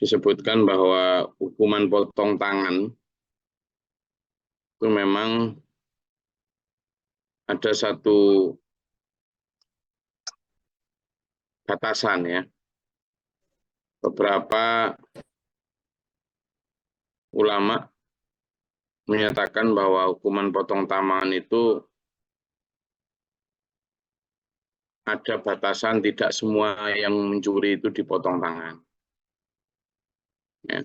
disebutkan bahwa hukuman potong tangan itu memang ada satu batasan ya. Beberapa ulama menyatakan bahwa hukuman potong tangan itu ada batasan, tidak semua yang mencuri itu dipotong tangan. Ya.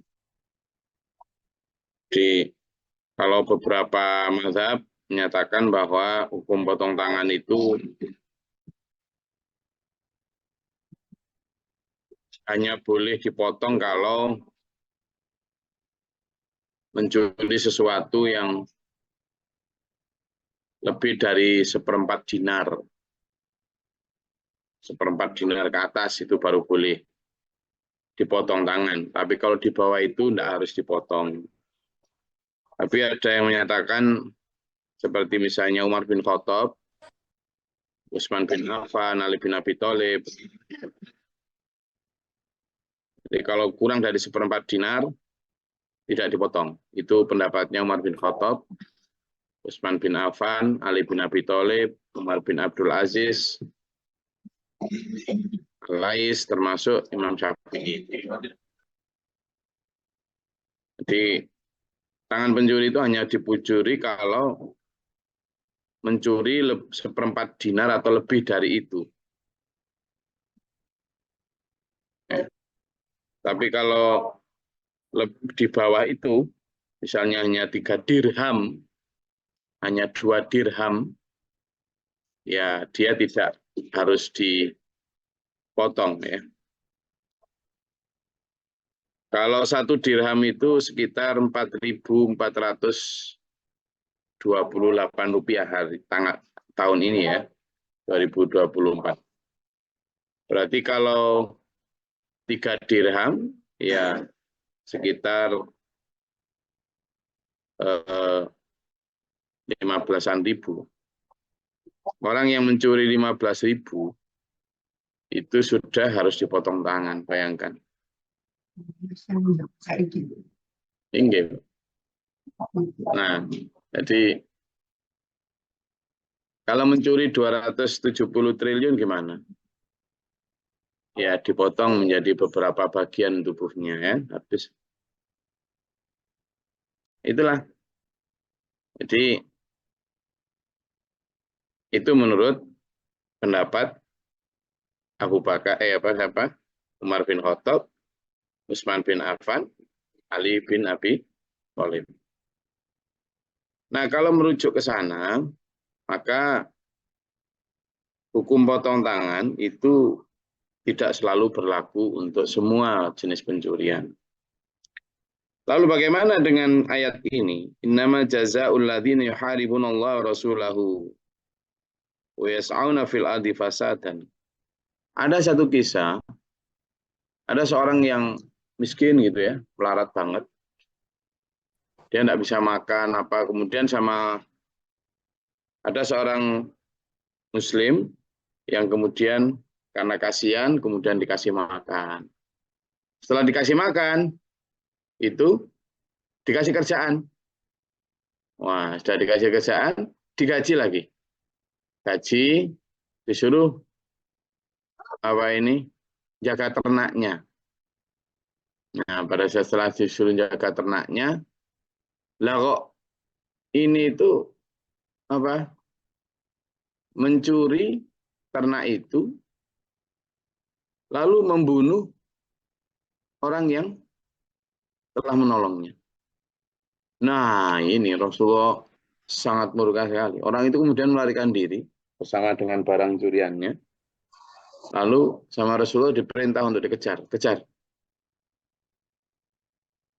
Kalau beberapa mazhab menyatakan bahwa hukum potong tangan itu hanya boleh dipotong kalau mencuri sesuatu yang lebih dari seperempat dinar. Seperempat dinar ke atas itu baru boleh dipotong tangan. Tapi kalau di bawah itu tidak harus dipotong. Tapi ada yang menyatakan seperti misalnya Umar bin Khattab, Utsman bin Affan, Ali bin Abi Thalib. Jadi kalau kurang dari seperempat dinar, tidak dipotong. Itu pendapatnya Umar bin Khattab, Utsman bin Affan, Ali bin Abi Thalib, Umar bin Abdul Aziz, Lais, termasuk Imam Syafi'i. Jadi tangan pencuri itu hanya dipujuri kalau mencuri seperempat dinar atau lebih dari itu. Tapi kalau di bawah itu, misalnya hanya 3 dirham, hanya 2 dirham, ya dia tidak harus dipotong ya. Kalau 1 dirham itu sekitar 4.428 rupiah tahun ini ya, 2024. Berarti kalau 3 dirham, ya sekitar 15-an ribu. Orang yang mencuri 15.000 itu sudah harus dipotong tangan, bayangkan. Inggih. Nah, jadi kalau mencuri 270 triliun gimana? Ya dipotong menjadi beberapa bagian tubuhnya ya, habis. Itulah. Jadi itu menurut pendapat Abu Bakar Umar bin Khattab, Utsman bin Affan, Ali bin Abi Thalib. Nah, kalau merujuk ke sana, maka hukum potong tangan itu tidak selalu berlaku untuk semua jenis pencurian. Lalu bagaimana dengan ayat ini? Innama jazaa'ul ladzina yuharibunallaha wa rasulahu wa yas'auna fil ardi fasadan. Ada satu kisah, ada seorang yang miskin gitu ya, melarat banget. Dia tidak bisa makan apa, kemudian ada seorang muslim yang kemudian karena kasihan kemudian dikasih makan. Setelah dikasih makan, itu dikasih kerjaan. Wah, sudah dikasih kerjaan, digaji lagi. Gaji, disuruh jaga ternaknya. Nah, pada saat setelah disuruh jaga ternaknya, lah kok ini itu mencuri ternak itu, lalu membunuh orang yang telah menolongnya. Nah, ini Rasulullah sangat murka sekali. Orang itu kemudian melarikan diri bersama dengan barang curiannya. Lalu sama Rasulullah diperintah untuk dikejar.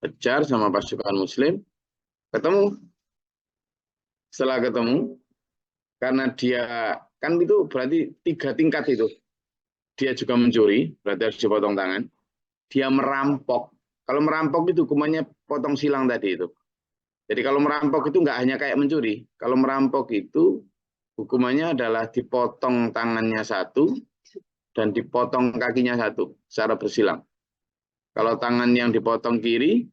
Kejar sama pasukan muslim. Ketemu. Setelah ketemu, karena dia, kan itu berarti 3 tingkat itu. Dia juga mencuri, berarti harus dipotong tangan. Dia merampok. Kalau merampok itu hukumannya potong silang tadi itu. Jadi kalau merampok itu nggak hanya kayak mencuri. Kalau merampok itu hukumannya adalah dipotong tangannya 1 dan dipotong kakinya 1 secara bersilang. Kalau tangan yang dipotong kiri,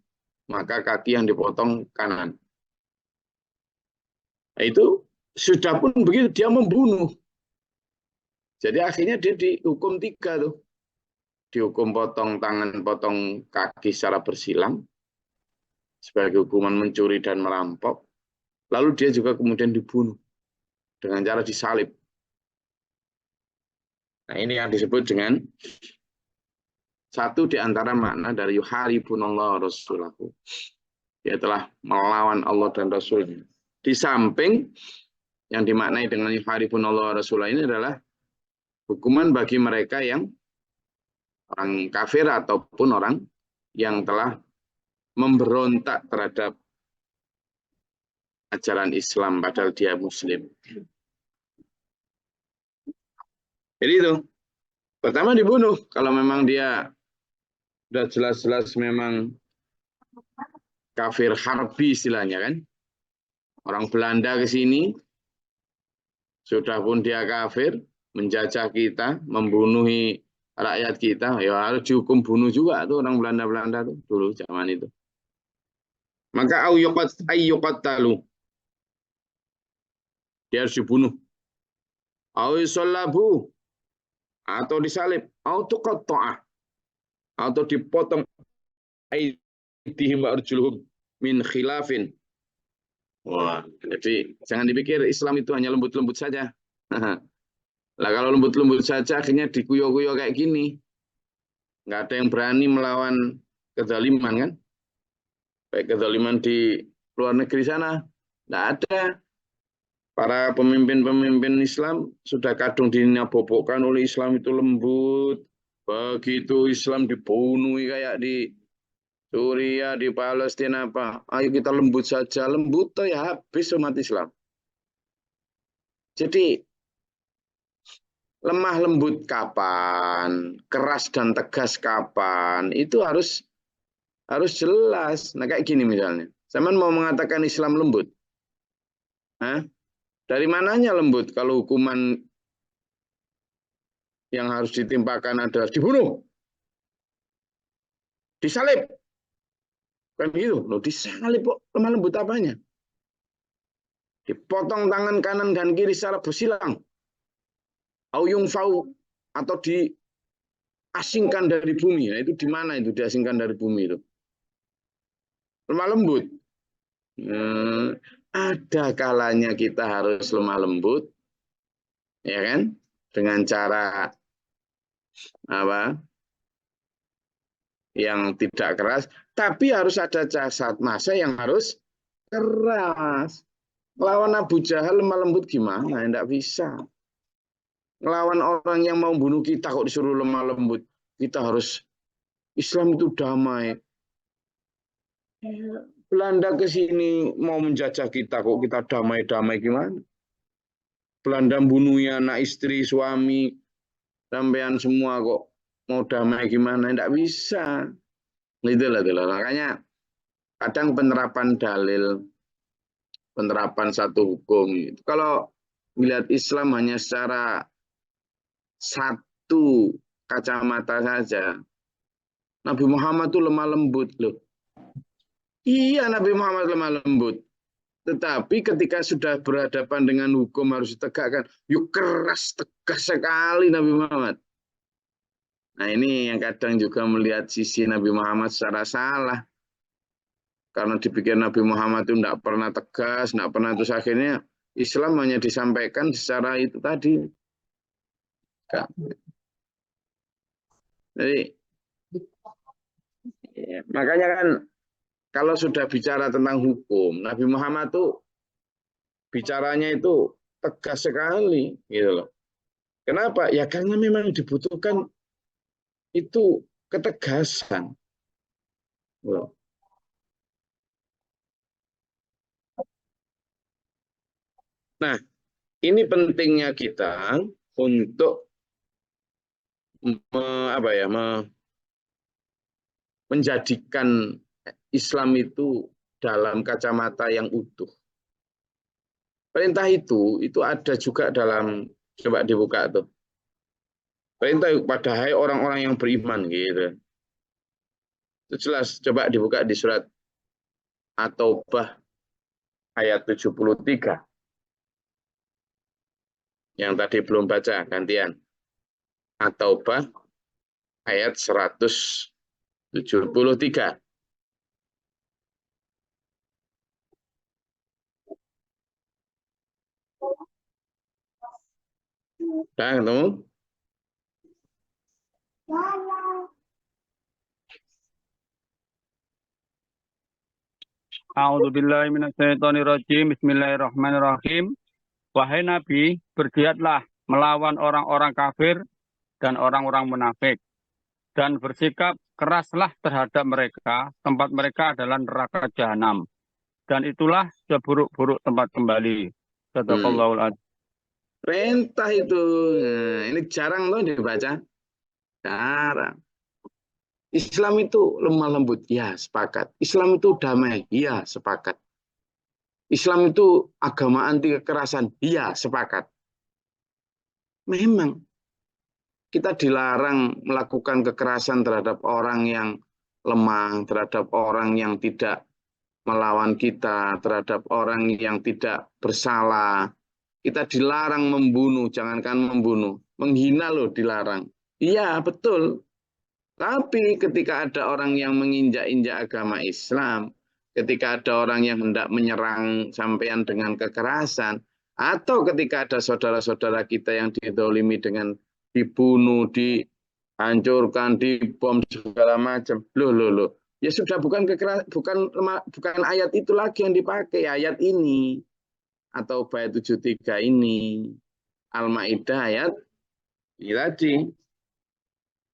maka kaki yang dipotong kanan. Nah, itu sudah pun begitu dia membunuh. Jadi akhirnya dia dihukum 3 tuh. Dihukum potong tangan, potong kaki secara bersilang sebagai hukuman mencuri dan merampok. Lalu dia juga kemudian dibunuh dengan cara disalib. Nah, ini yang disebut dengan satu di antara makna dari yuharibunallah rasulahu. Dia telah melawan Allah dan Rasulnya. Di samping yang dimaknai dengan yuharibunallah rasulahu ini adalah hukuman bagi mereka yang orang kafir ataupun orang yang telah memberontak terhadap ajaran Islam padahal dia Muslim. Jadi itu, pertama dibunuh kalau memang dia sudah jelas-jelas memang kafir harbi istilahnya kan. Orang Belanda ke sini, sudah pun dia kafir, menjajah kita, membunuh rakyat kita, ya harus dihukum bunuh juga tuh orang Belanda-Belanda tuh dulu zaman itu. Maka ayyuqattalu, dia harus dibunuh. Awisallabu, atau disalib, atau dipotong aidihim wa arjuluhum min khilafin. Wah, jadi jangan dipikir Islam itu hanya lembut-lembut saja. Lah kalau lembut-lembut saja akhirnya dikuyo-kuyo kayak gini. Nggak ada yang berani melawan kezaliman kan? Baik kezaliman di luar negeri sana, nggak ada. Para pemimpin-pemimpin Islam sudah kadung dinabobokkan oleh Islam itu lembut. Begitu Islam dibunuh kayak di Suriah, di Palestina apa? Ayo kita lembut saja, lembut toh ya habis umat Islam. Jadi lemah lembut kapan, keras dan tegas kapan, itu harus jelas. Nah kayak gini misalnya, zaman mau mengatakan Islam lembut, Hah? Dari mananya lembut kalau hukuman yang harus ditimpakan adalah dibunuh, disalib. Kan gitu, loh disalib kok lemah lembut apanya? Dipotong tangan kanan dan kiri secara bersilang. Au yungfau, atau diasingkan dari bumi. Nah, itu di mana itu diasingkan dari bumi itu? Lemah lembut. Ada kalanya kita harus lemah lembut, ya kan? Dengan cara apa? Yang tidak keras, tapi harus ada saat masa yang harus keras. Lawan Abu Jahal lemah lembut gimana? Tidak bisa. Ngelawan orang yang mau bunuh kita kok disuruh lemah lembut. Kita harus, Islam itu damai. Belanda ke sini mau menjajah kita kok kita damai-damai gimana? Belanda bunuhnya anak istri, suami, sampean semua kok mau damai gimana? Tidak bisa. Itulah. Makanya kadang penerapan dalil, penerapan satu hukum. Kalau melihat Islam hanya secara satu kacamata saja, Nabi Muhammad itu lemah lembut loh. Iya, Nabi Muhammad lemah lembut. Tetapi ketika sudah berhadapan dengan hukum harus ditegakkan, yuk keras tegas sekali Nabi Muhammad. Nah ini yang kadang juga melihat sisi Nabi Muhammad secara salah. Karena dipikir Nabi Muhammad itu tidak pernah tegas, tidak pernah, terus akhirnya Islam hanya disampaikan secara itu tadi. Jadi makanya kan kalau sudah bicara tentang hukum, Nabi Muhammad tuh bicaranya itu tegas sekali, gitu loh. Kenapa? Ya karena memang dibutuhkan itu ketegasan. Nah, ini pentingnya kita untuk menjadikan Islam itu dalam kacamata yang utuh. Perintah itu ada juga dalam, coba dibuka tuh. Perintah pada hai orang-orang yang beriman gitu. Itu jelas. Coba dibuka di surat At-Taubah ayat 73. Yang tadi belum baca, gantian. At-Taubah ayat 173. Nah, ketemu? A'udzubillahi minasyaitonirrajim. Bismillahirrahmanirrahim. Wahai Nabi, berjihadlah melawan orang-orang kafir dan orang-orang munafik. Dan bersikap keraslah terhadap mereka. Tempat mereka adalah neraka jahanam. Dan itulah seburuk-buruk tempat kembali. Sadaqallahul adzim. Perintah itu. Nah, ini jarang loh dibaca. Jarang. Islam itu lemah lembut, ya sepakat. Islam itu damai, ya sepakat. Islam itu agama anti kekerasan, ya sepakat. Memang kita dilarang melakukan kekerasan terhadap orang yang lemah, terhadap orang yang tidak melawan kita, terhadap orang yang tidak bersalah. Kita dilarang membunuh, jangankan membunuh, menghina loh dilarang. Iya, betul. Tapi ketika ada orang yang menginjak-injak agama Islam, ketika ada orang yang hendak menyerang sampean dengan kekerasan, atau ketika ada saudara-saudara kita yang didolimi dengan dibunuh, dihancurkan, dibom segala macam, loh. Ya sudah bukan ayat itu lagi yang dipakai, ayat ini atau ayat 73 ini, Al-Maidah ayat ini tadi.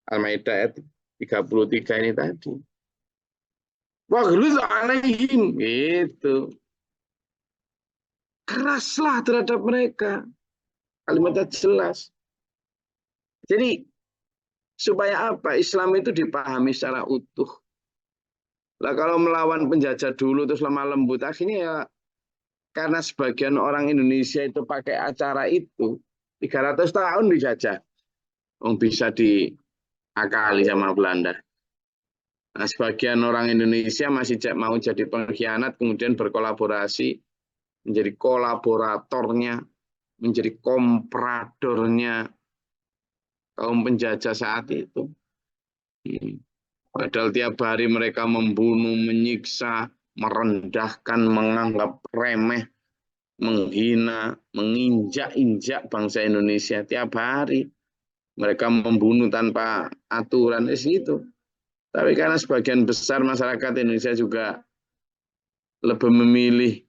Al-Maidah ayat 33 ini tadi. Waghluz alaihim. Gitu. Keraslah terhadap mereka. Kalimatnya jelas. Jadi, supaya apa? Islam itu dipahami secara utuh. Lah kalau melawan penjajah dulu terus lemah lembut, akhirnya ya karena sebagian orang Indonesia itu pakai acara itu, 300 tahun dijajah. Bisa diakali sama Belanda. Nah, sebagian orang Indonesia masih mau jadi pengkhianat, kemudian berkolaborasi, menjadi kolaboratornya, menjadi kompradornya kaum penjajah saat itu. Padahal tiap hari mereka membunuh, menyiksa, merendahkan, menganggap remeh, menghina, menginjak-injak bangsa Indonesia tiap hari. Mereka membunuh tanpa aturan, itu. Tapi karena sebagian besar masyarakat Indonesia juga lebih memilih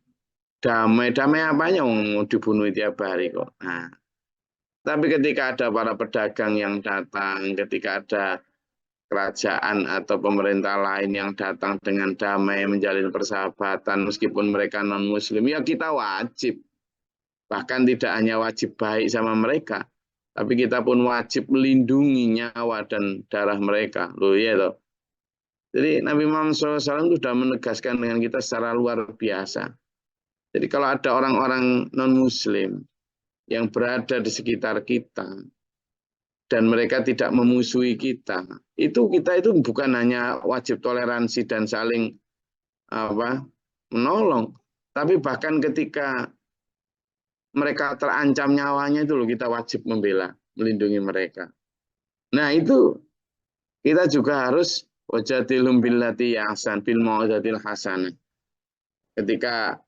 damai apanya mau dibunuh tiap hari kok. Nah, tapi ketika ada para pedagang yang datang, ketika ada kerajaan atau pemerintah lain yang datang dengan damai menjalin persahabatan meskipun mereka non muslim, ya kita wajib. Bahkan tidak hanya wajib baik sama mereka, tapi kita pun wajib melindungi nyawa dan darah mereka. Loh ya toh. Jadi Nabi Muhammad SAW itu sudah menegaskan dengan kita secara luar biasa. Jadi kalau ada orang-orang non-muslim yang berada di sekitar kita, dan mereka tidak memusuhi kita, itu bukan hanya wajib toleransi dan saling menolong, tapi bahkan ketika mereka terancam nyawanya itu loh kita wajib membela, melindungi mereka. Nah itu kita juga harus wajadilhum billati ahsan bil mau'izatil hasanah. Ketika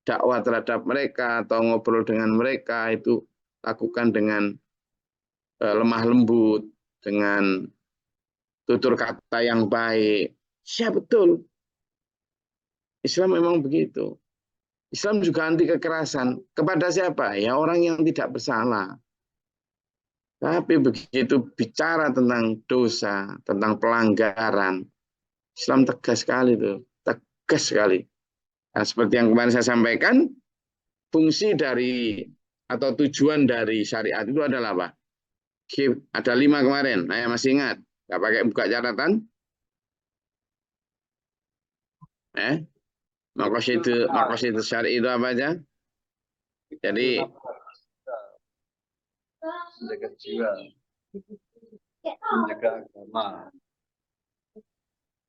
dakwah terhadap mereka atau ngobrol dengan mereka itu lakukan dengan lemah lembut, dengan tutur kata yang baik. Ya betul. Islam memang begitu. Islam juga anti kekerasan. Kepada siapa? Ya orang yang tidak bersalah. Tapi begitu bicara tentang dosa, tentang pelanggaran, Islam tegas sekali tuh, tegas sekali. Nah, seperti yang kemarin saya sampaikan, fungsi dari atau tujuan dari syariat itu adalah apa? Ada 5 kemarin, saya masih ingat. Nggak pakai buka catatan. Maqasid syari itu apa aja? Jadi menjaga jiwa, menjaga agama,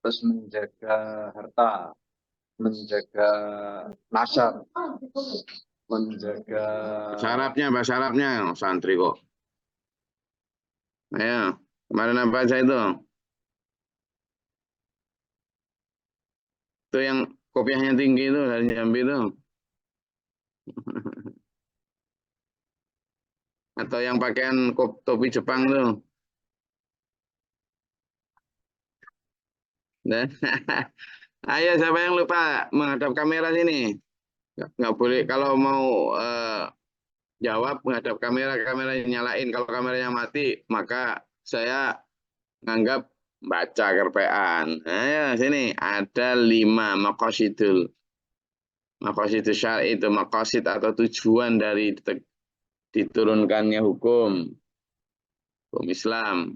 terus menjaga harta, menjaga nasab, menjaga bahasa Arabnya, santri kok. Ayo, kemarin apa aja itu? Itu yang kopiahnya tinggi itu dari Jambi itu. Atau yang pakaian topi Jepang tuh. Nah, ayo siapa yang lupa menghadap kamera sini? Nggak boleh kalau mau jawab menghadap kamera, kameranya nyalain. Kalau kameranya mati, maka saya nganggap baca kerpean. Ayo sini ada 5 makosidul. Makosidul syar'i itu makosid atau tujuan dari diturunkannya hukum Islam.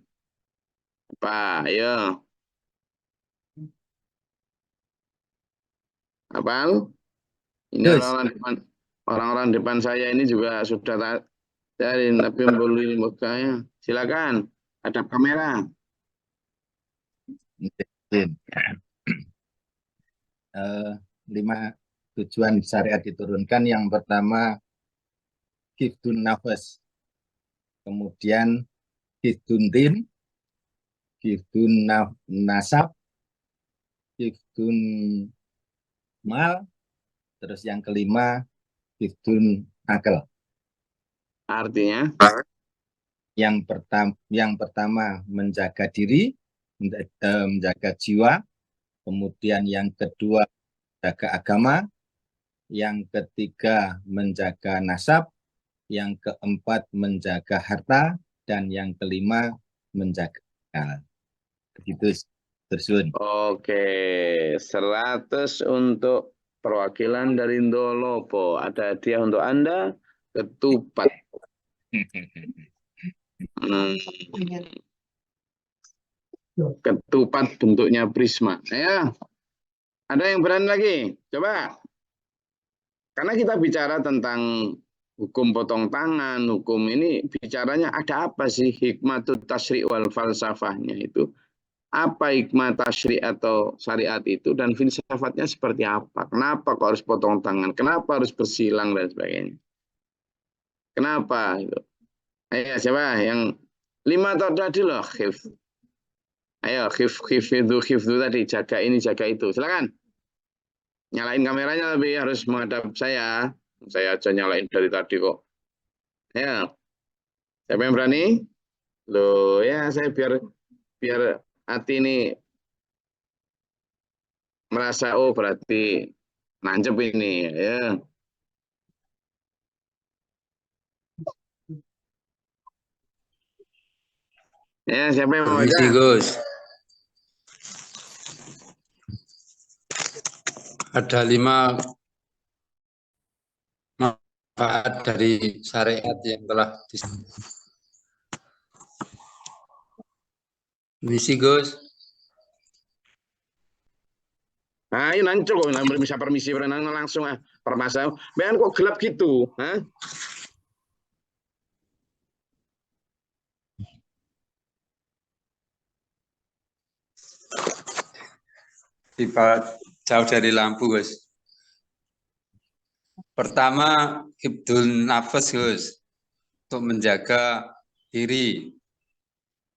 Apa? Ayo. Apa? Ini Gus, orang-orang depan saya ini juga sudah dari Nabi Mbulu mukanya. Silakan, hadap kamera. Eh, 5 tujuan syariat diturunkan. Yang pertama, hifdun nafas. Kemudian, hifdun din, hifdun nasab, hifdun mal. Terus yang kelima, hifdun akal. Artinya, Yang pertama menjaga diri, menjaga jiwa. Kemudian yang kedua, menjaga agama. Yang ketiga, menjaga nasab. Yang keempat, menjaga harta. Dan yang kelima, menjaga akal. Begitu, Tersun. oke, 100 untuk perwakilan dari Ndolopo. Ada hadiah untuk Anda, ketupat. Hmm, ketupat bentuknya prisma. Ya, ada yang berani lagi? Coba. Karena kita bicara tentang hukum potong tangan, hukum ini bicaranya ada apa sih hikmatut tasyri' wal falsafahnya itu? Apa hikmah tasyri' atau syariat itu dan filsafatnya seperti apa? Kenapa kok harus potong tangan? Kenapa harus bersilang dan sebagainya? Kenapa? Ayo siapa yang 5 tadi loh, khif. Ayo khif itu tadi, jaga ini, jaga itu. Silakan. Nyalain kameranya tapi harus menghadap saya. Saya aja nyalain dari tadi kok. Ya, siapa yang berani? Loh, ya saya biar biar hati ini merasa oh berarti nancep ini ya. Ya, siapa yang mau Permisi baca? Gus, ada 5 manfaat dari syariat yang telah Permisi Gus. Nah, ini nancep kok bisa permisi langsung permasalahan. Bean kok gelap gitu, hah? Jauh dari lampu Gus. Pertama, hibdul nafas Gus, untuk menjaga diri.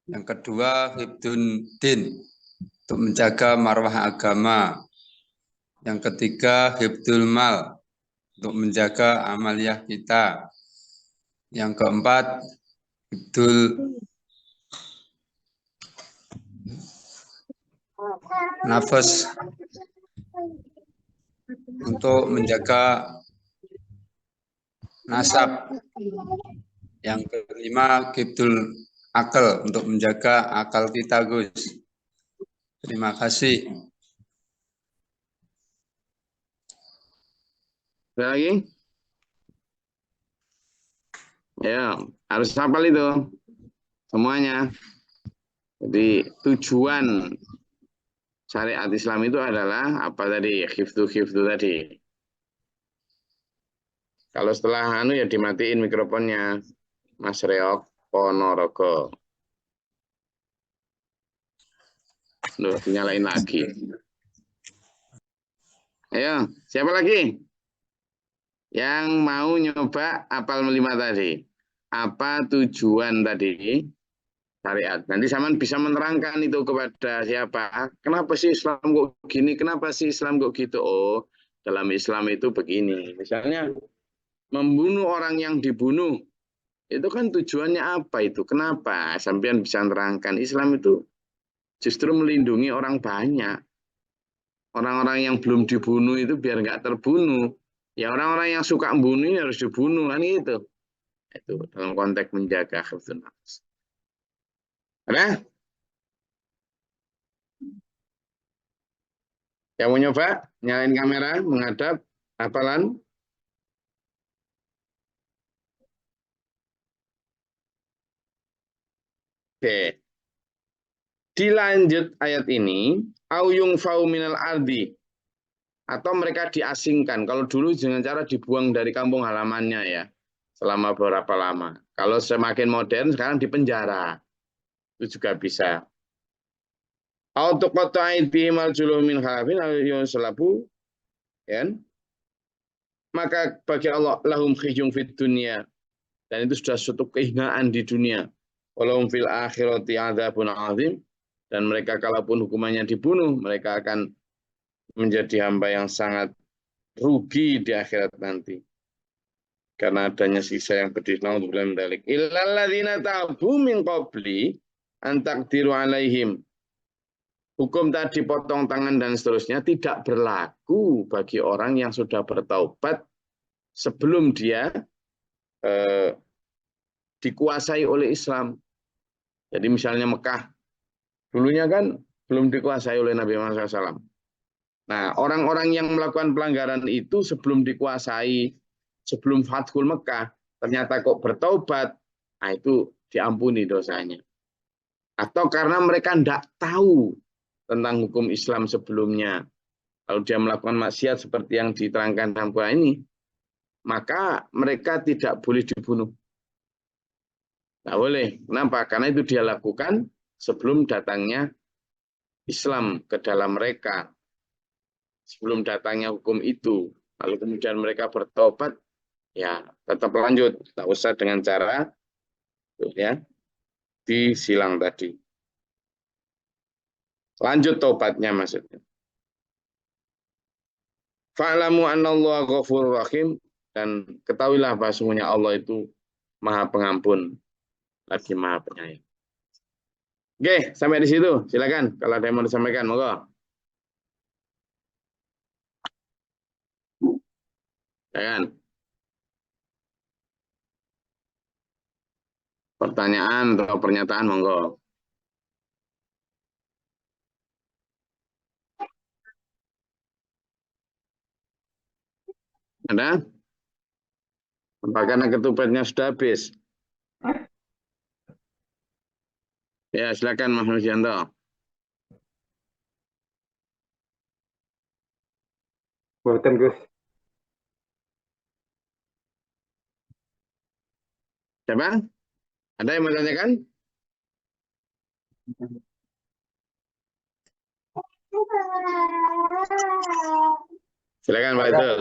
Yang kedua, hibdun din, untuk menjaga marwah agama. Yang ketiga, hibdul mal, untuk menjaga amaliyah kita. Yang keempat, hibdul nafas, untuk menjaga nasab. Yang kelima, hibdul akal, untuk menjaga akal kita Gus. Terima kasih. Ada lagi? Ya, harus hafal itu semuanya. Jadi tujuan syariat Islam itu adalah apa tadi? Hifdzu tadi. Kalau setelah anu ya dimatiin mikrofonnya, Mas Reok Ponorogo. Loh, dinyalain lagi. Ayo, siapa lagi? Yang mau nyoba apal 5 tadi. Apa tujuan tadi? Syariat. Nanti Saman bisa menerangkan itu kepada siapa. Kenapa sih Islam kok gini? Kenapa sih Islam kok gitu? Oh, dalam Islam itu begini. Misalnya, membunuh orang yang dibunuh. Itu kan tujuannya apa itu? Kenapa? Sampean bisa menerangkan. Islam itu justru melindungi orang banyak. Orang-orang yang belum dibunuh itu biar nggak terbunuh. Ya orang-orang yang suka membunuh ini harus dibunuh kan gitu. Itu dalam konteks menjaga hifdzun nafs. Ada? Yang mau nyoba? Nyalain kamera, menghadap, hafalan. Oke. Dilanjut ayat ini, au yungfau minal ardi, atau mereka diasingkan. Kalau dulu dengan cara dibuang dari kampung halamannya ya, selama beberapa lama. Kalau semakin modern sekarang di penjara. Itu juga bisa. Au tuqatta'idhim arjuluhum min khilafin aw yuslabu, ya. Maka bagi Allah lahum khizyun fid dunya, dan itu sudah suatu kehinaan di dunia. Walahum fil akhirati adzabun azim, dan mereka kalaupun hukumannya dibunuh, mereka akan menjadi hamba yang sangat rugi di akhirat nanti. Karena adanya sisa yang pedih. Naudzubillah min dzalik. Illal ladzina tabu min qabli an taqdiru alaihim. Hukum tadi potong tangan dan seterusnya tidak berlaku bagi orang yang sudah bertaubat sebelum dia dikuasai oleh Islam. Jadi misalnya Mekah, dulunya kan belum dikuasai oleh Nabi Muhammad SAW. Nah, orang-orang yang melakukan pelanggaran itu sebelum dikuasai, sebelum Fathul Mekah, ternyata kok bertaubat, nah itu diampuni dosanya. Atau karena mereka tidak tahu tentang hukum Islam sebelumnya. Kalau dia melakukan maksiat seperti yang diterangkan dalam Quran ini, maka mereka tidak boleh dibunuh. Tidak boleh. Kenapa? Karena itu dia lakukan sebelum datangnya Islam ke dalam mereka. Sebelum datangnya hukum itu. Lalu kemudian mereka bertobat, ya tetap lanjut. Tak usah dengan cara ya disilang tadi. Lanjut tobatnya maksudnya. Fa'lamu annallaha ghafurur rahim, dan ketahuilah bahwa sesungguhnya Allah itu Maha Pengampun lagi Maha Penyayang. Oke, sampai di situ. Silakan kalau ada yang mau disampaikan, monggo. Silakan. Pertanyaan atau pernyataan, monggo. Ada? Apakah ketupatnya sudah habis? Ya, silakan Mas Nurjanto. Boten, Gus. Siapa? Ada yang mau tanyakan? Silakan Pak Idul.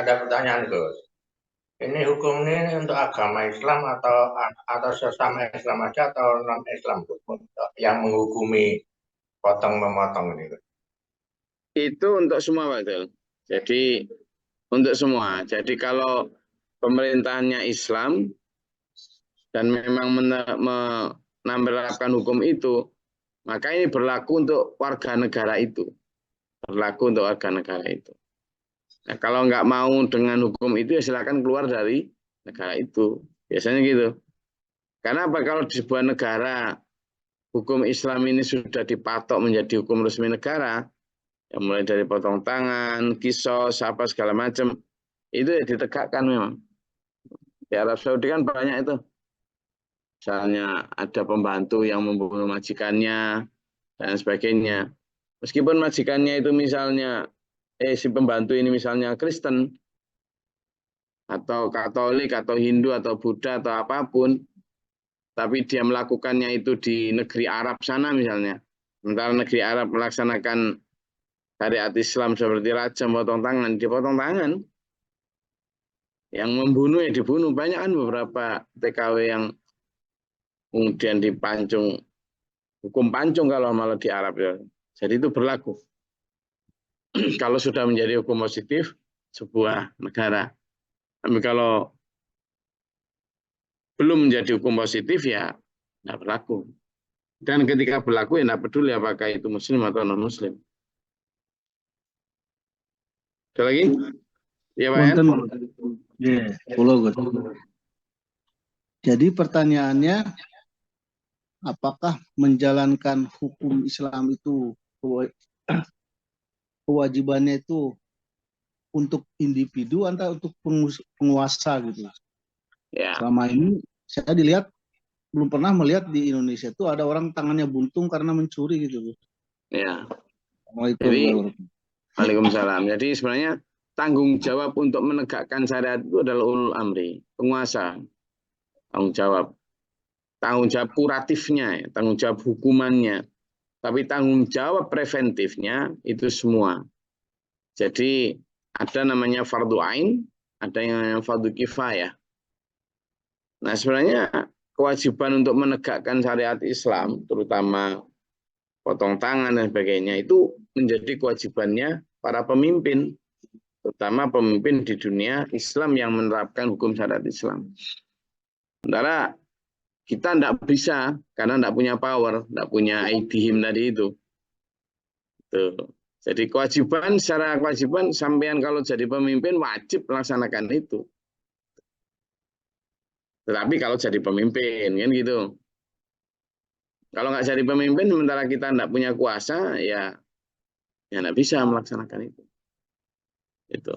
Ada pertanyaan, Gus. Ini hukum ini untuk agama Islam atau sesama Islam aja atau non Islam, Gus? Yang menghukumi potong memotong ini, Gus? Itu untuk semua Pak Idul. Jadi untuk semua. Jadi kalau pemerintahnya Islam dan memang menerapkan hukum itu, maka ini berlaku untuk warga negara itu. Berlaku untuk warga negara itu. Nah, kalau nggak mau dengan hukum itu, ya silakan keluar dari negara itu. Biasanya gitu. Karena apa? Kalau di sebuah negara, hukum Islam ini sudah dipatok menjadi hukum resmi negara, ya mulai dari potong tangan, kisos, apa segala macam, itu ya ditegakkan memang. Di Arab Saudi kan banyak itu. Misalnya ada pembantu yang membunuh majikannya, dan sebagainya. Meskipun majikannya itu misalnya, si pembantu ini misalnya Kristen, atau Katolik, atau Hindu, atau Buddha, atau apapun, tapi dia melakukannya itu di negeri Arab sana misalnya, Sementara negeri Arab melaksanakan syariat Islam seperti rajam, potong tangan, dipotong tangan. Yang membunuh ya dibunuh. Banyak kan beberapa TKW yang kemudian dipancung, hukum pancung kalau malah di Arab ya. Jadi itu berlaku. Kalau sudah menjadi hukum positif sebuah negara. Tapi kalau belum menjadi hukum positif ya tidak berlaku. Dan ketika berlaku ya tidak peduli apakah itu muslim atau non-muslim. Ada lagi? Ya Pak Punten, ya, Gus. Jadi pertanyaannya, apakah menjalankan hukum Islam itu kewajibannya itu untuk individu atau untuk penguasa gitu? Ya. Selama ini saya belum pernah melihat di Indonesia itu ada orang tangannya buntung karena mencuri gitu. Ya. Jadi, Waalaikumsalam. Jadi sebenarnya tanggung jawab untuk menegakkan syariat itu adalah ulul amri, penguasa. Tanggung jawab kuratifnya, tanggung jawab hukumannya. Tapi tanggung jawab preventifnya itu semua. Jadi ada namanya fardu ain, ada yang namanya fardu kifayah. Nah sebenarnya kewajiban untuk menegakkan syariat Islam, terutama potong tangan dan sebagainya, itu menjadi kewajibannya para pemimpin, terutama pemimpin di dunia Islam yang menerapkan hukum syariat Islam. Sementara kita tidak bisa, karena tidak punya power, tidak punya aidihim tadi itu. Tuh. Jadi secara kewajiban, sampean kalau jadi pemimpin wajib melaksanakan itu. Tetapi kalau jadi pemimpin, kan gitu. Kalau nggak jadi pemimpin, sementara kita tidak punya kuasa, ya tidak bisa melaksanakan itu. Itu.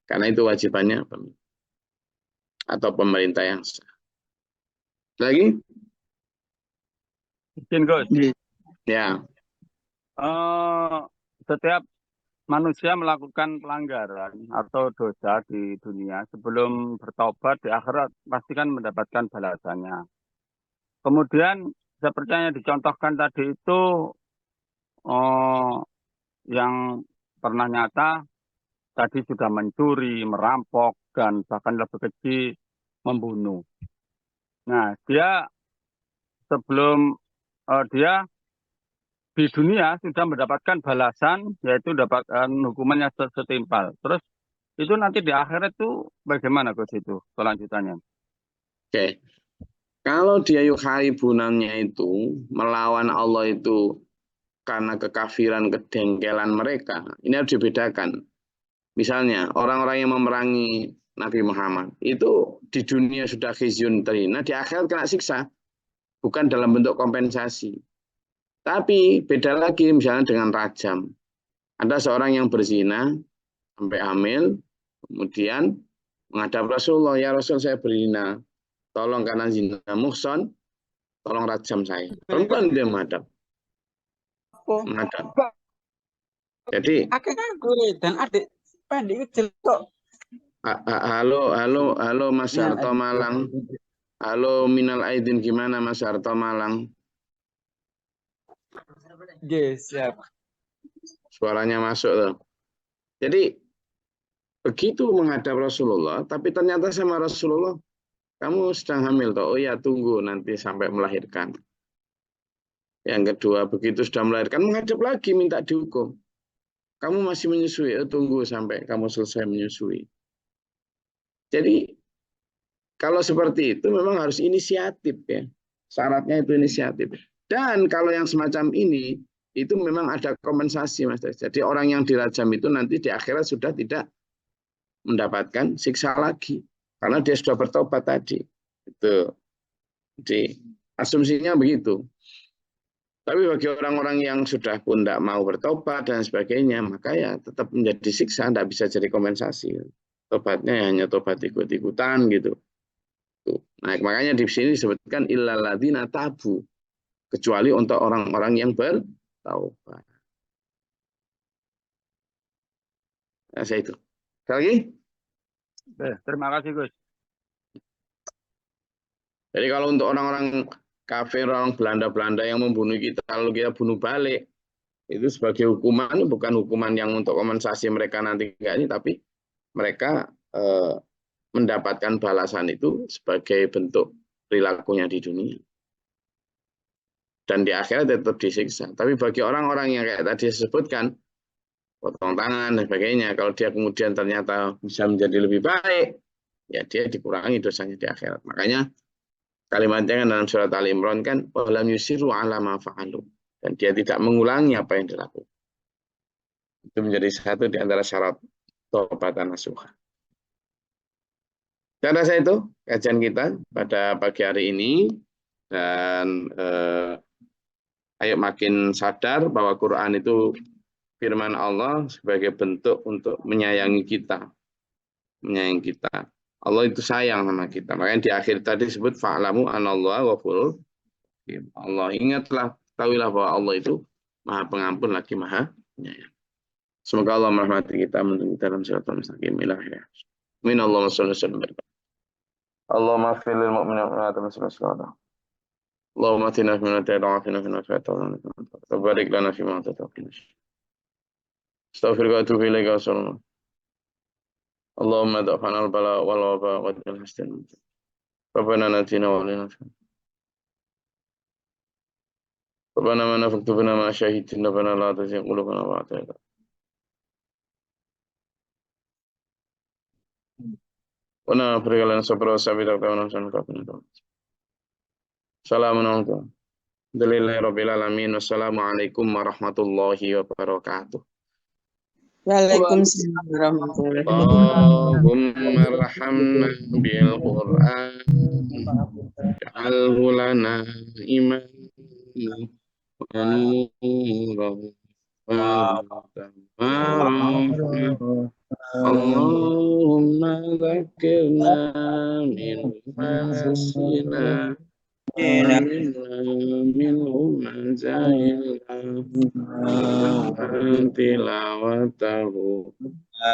Karena itu wajibannya pemimpin. Atau pemerintah yang sah. Lagi? Izin, Gus. Ya. Setiap manusia melakukan pelanggaran atau dosa di dunia sebelum bertobat di akhirat pastikan mendapatkan balasannya. Kemudian seperti yang dicontohkan tadi itu yang pernah nyata tadi sudah mencuri, merampok, dan bahkan lebih kecil membunuh. Nah, dia sebelum dia di dunia sudah mendapatkan balasan, yaitu dapatkan hukumannya setimpal. Terus itu nanti di akhirat itu bagaimana Gus itu kelanjutannya? Oke. Kalau dia yukharibunannya itu melawan Allah itu karena kekafiran, kedengkelan mereka, ini harus dibedakan. Misalnya orang-orang yang memerangi Nabi Muhammad itu di dunia sudah khizyun terhina, di akhirat kena siksa, bukan dalam bentuk kompensasi. Tapi beda lagi misalnya dengan rajam. Ada seorang yang berzina sampai hamil, kemudian menghadap Rasulullah, ya Rasul saya berzina, tolong karena zina muhson, tolong rajam saya. Perempuan dia menghadap. Jadi dan adik pendek jelek. halo Mas Harto Malang. Halo Minal Aidin, gimana Mas Harto Malang? Yes, siap. Suaranya masuk loh. Jadi begitu menghadap Rasulullah, tapi ternyata sama Rasulullah, kamu sedang hamil toh? Oh ya, tunggu nanti sampai melahirkan. Yang kedua, begitu sudah melahirkan, menghadap lagi minta dihukum. Kamu masih menyusui, tunggu sampai kamu selesai menyusui. Jadi kalau seperti itu memang harus inisiatif ya. Syaratnya itu inisiatif. Dan kalau yang semacam ini, itu memang ada kompensasi Mas. Jadi orang yang dirajam itu nanti di akhirat sudah tidak mendapatkan siksa lagi. Karena dia sudah bertobat tadi. Itu. Jadi asumsinya begitu. Tapi bagi orang-orang yang sudah pun tidak mau bertobat dan sebagainya, maka ya tetap menjadi siksa, tidak bisa jadi kompensasi. Tobatnya hanya tobat ikut-ikutan gitu. Nah, makanya di sini disebutkan illal ladzina tabu, kecuali untuk orang-orang yang bertaubat. Nah, saya itu. Sekali lagi. Terima kasih Gus. Jadi kalau untuk orang-orang kafir orang Belanda yang membunuh kita, lalu kita bunuh balik, itu sebagai hukuman, bukan hukuman yang untuk kompensasi mereka nanti enggak ini, tapi mereka mendapatkan balasan itu sebagai bentuk perilakunya di dunia. Dan di akhirat tetap disiksa. Tapi bagi orang-orang yang kayak tadi disebutkan, potong tangan dan sebagainya, kalau dia kemudian ternyata bisa menjadi lebih baik, ya dia dikurangi dosanya di akhirat. Makanya kalimatnya kan dalam surat Ali Imran kan, walam yusiru ala ma fa'alu. Dan dia tidak mengulangi apa yang dilakukan. Itu menjadi satu di antara syarat taubatan nasuha. Saya rasa itu kajian kita pada pagi hari ini. Dan ayo makin sadar bahwa Quran itu firman Allah sebagai bentuk untuk menyayangi kita. Menyayangi kita. Allah itu sayang sama kita. Makanya di akhir tadi disebut fa'lamu anallahu ghafurur rahim. Allah ingatlah, tahuilah bahwa Allah itu Maha Pengampun lagi Maha Penyayang. Semoga Allah merahmati kita menunjuk dalam siratal mustaqim. Amin. Allahumma shalli wa sallim. Allahumma ighfir lil mu'minina wal mu'minat. اللهم اتنا فيمن هديت وعافنا فيمن عافيت وبارك لنا فيما اعطيت وقنا استغفرك واتوب اليك وصلى الله. اللهم ادع عنا البلاء والوباء واجعل حسنا ربنا ناتنا ولنا ربنا ما نفقت بنا ما شهدتنا ربنا لا تزغ قلوبنا بعد إذ هديتنا ونفرغ لنا صبرا وثبت أقدامنا وانصرنا. Assalamualaikum warahmatullahi wabarakatuh. Waalaikumsalam warahmatullahi Allahumma arhamna bil Qur'an ja'alhu lana imaman wa nuran Allahumma dhakkirna min masina minhum manzahilna tilawatahu wa